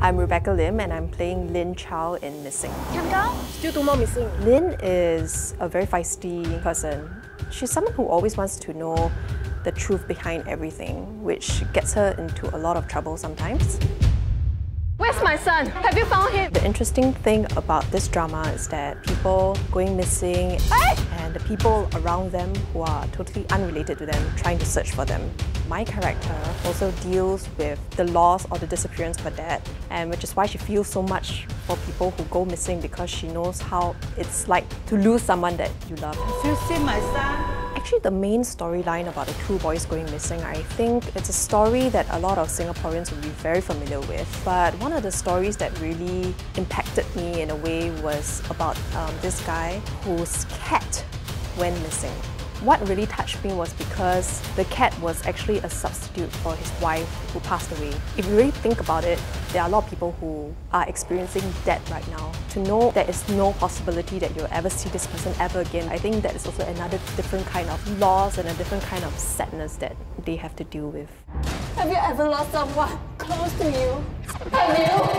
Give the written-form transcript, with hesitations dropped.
I'm Rebecca Lim and I'm playing Lin Chow in Missing. Camera, still 2 more missing. Lin is a very feisty person. She's someone who always wants to know the truth behind everything, which gets her into a lot of trouble sometimes. Where's my son? Have you found him? The interesting thing about this drama is that people going missing and the people around them who are totally unrelated to them trying to search for them. My character also deals with the loss or the disappearance of her dad, and which is why she feels so much for people who go missing, because she knows how it's like to lose someone that you love. Have you seen my son? Actually, the main storyline about the two boys going missing, I think it's a story that a lot of Singaporeans will be very familiar with. But one of the stories that really impacted me in a way was about this guy whose cat went missing. What really touched me was because the cat was actually a substitute for his wife who passed away. If you really think about it, there are a lot of people who are experiencing death right now. To know there is no possibility that you'll ever see this person ever again, I think that is also another different kind of loss and a different kind of sadness that they have to deal with. Have you ever lost someone close to you? Have you?